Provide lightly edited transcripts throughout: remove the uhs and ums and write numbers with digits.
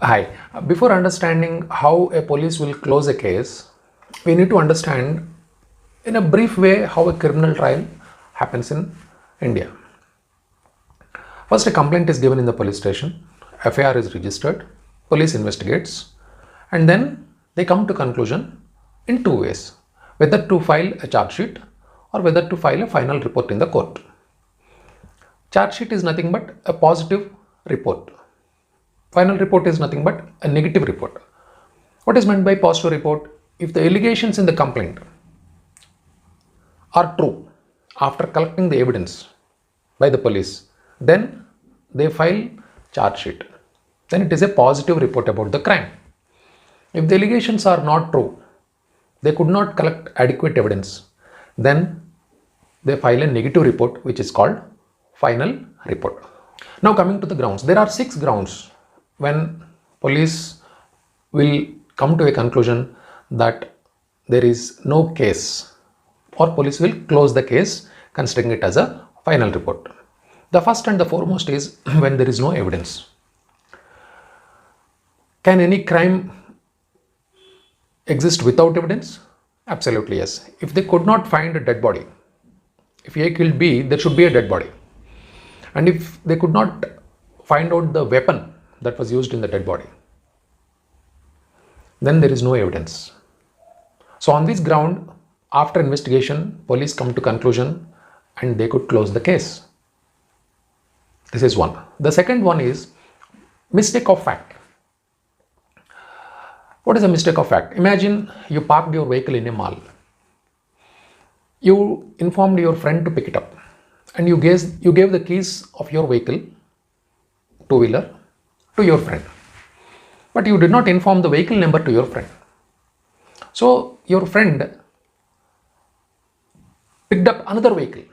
Hi. Before understanding how a police will close a case, we need to understand in a brief way how a criminal trial happens in India. First, a complaint is given in the police station, FIR is registered, police investigates, and then they come to conclusion in two ways, whether to file a charge sheet or whether to file a final report in the court. Charge sheet is nothing but a positive report. Final report is nothing but a negative report. What is meant by positive report? If the allegations in the complaint are true after collecting the evidence by the police, then they file charge sheet. Then it is a positive report about the crime. If the allegations are not true, they could not collect adequate evidence, then they file a negative report which is called final report. Now coming to the grounds, there are 6 grounds when police will come to a conclusion that there is no case, or police will close the case considering it as a final report. The first and the foremost is when there is no evidence. Can any crime exist without evidence? Absolutely yes. If they could not find a dead body, if A killed B, there should be a dead body. And if they could not find out the weapon that was used in the dead body, then there is no evidence. So on this ground, after investigation, police come to conclusion and they could close the case. This is one. The second one is mistake of fact. What is a mistake of fact? Imagine you parked your vehicle in a mall. You informed your friend to pick it up and you gave the keys of your vehicle, two-wheeler, to your friend. But you did not inform the vehicle number to your friend. So your friend picked up another vehicle.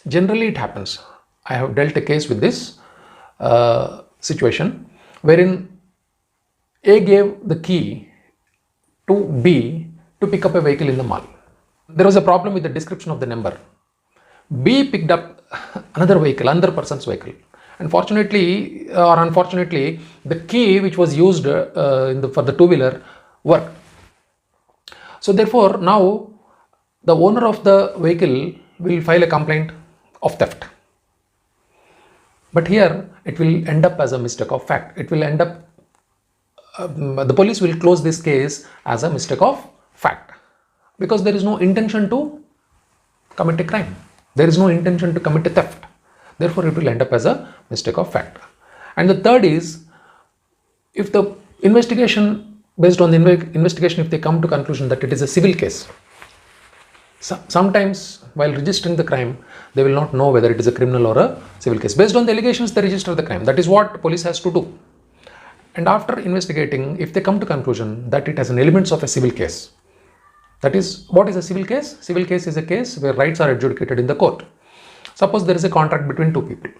Generally it happens. I have dealt a case with this situation wherein A gave the key to B to pick up a vehicle in the mall. There was a problem with the description of the number. B picked up another vehicle, another person's vehicle. And fortunately or unfortunately, the key which was used for the two-wheeler worked. So therefore, now the owner of the vehicle will file a complaint of theft. But here it will end up as a mistake of fact. It will end up, the police will close this case as a mistake of fact because there is no intention to commit a crime. There is no intention to commit a theft. Therefore, it will end up as a mistake of fact. And the third is, if the investigation, based on the investigation, if they come to conclusion that it is a civil case, sometimes while registering the crime, they will not know whether it is a criminal or a civil case. Based on the allegations, they register the crime. That is what police has to do. And after investigating, if they come to conclusion that it has an elements of a civil case, that is, what is a civil case? Civil case is a case where rights are adjudicated in the court. Suppose there is a contract between two people.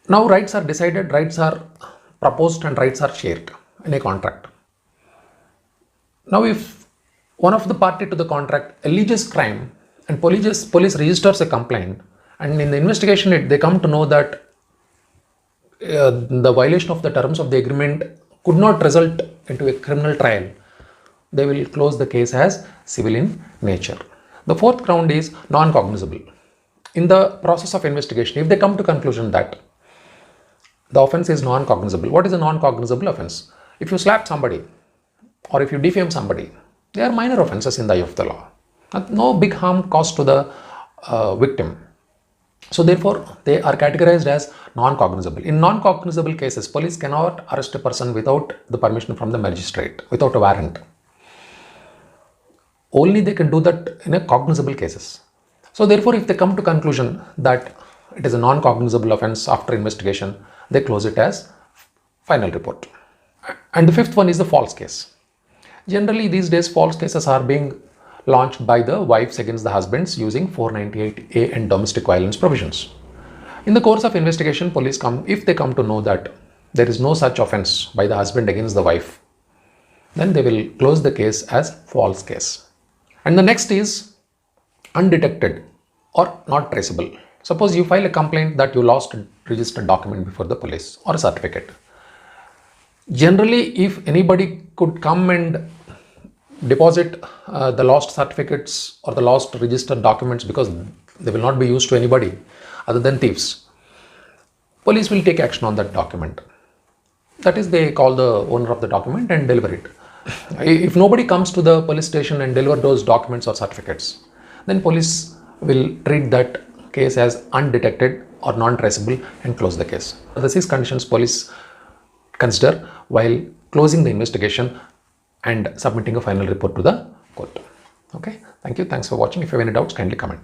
Now rights are decided, rights are proposed and rights are shared in a contract. Now if one of the party to the contract alleges crime and police registers a complaint, and in the investigation they come to know that the violation of the terms of the agreement could not result into a criminal trial, they will close the case as civil in nature. The fourth ground is non-cognizable. In the process of investigation, if they come to conclusion that the offence is non-cognizable. What is a non-cognizable offence? If you slap somebody or if you defame somebody, they are minor offences in the eye of the law. No big harm caused to the victim. So therefore, they are categorized as non-cognizable. In non-cognizable cases, police cannot arrest a person without the permission from the magistrate, without a warrant. Only they can do that in a cognizable cases. So therefore, if they come to conclusion that it is a non-cognizable offence after investigation, they close it as final report. And the fifth one is the false case. Generally, these days, false cases are being launched by the wives against the husbands using 498A and domestic violence provisions. In the course of investigation, police come, if they come to know that there is no such offence by the husband against the wife, then they will close the case as false case. And the next is undetected or not traceable. Suppose you file a complaint that you lost a registered document before the police or a certificate. Generally, if anybody could come and deposit the lost certificates or the lost registered documents, because they will not be used to anybody other than thieves, police will take action on that document. That is, they call the owner of the document and deliver it. If nobody comes to the police station and deliver those documents or certificates, then police will treat that case as undetected or non-traceable and close the case. The 6 conditions police consider while closing the investigation and submitting a final report to the court. Okay, thank you. Thanks for watching. If you have any doubts, kindly comment.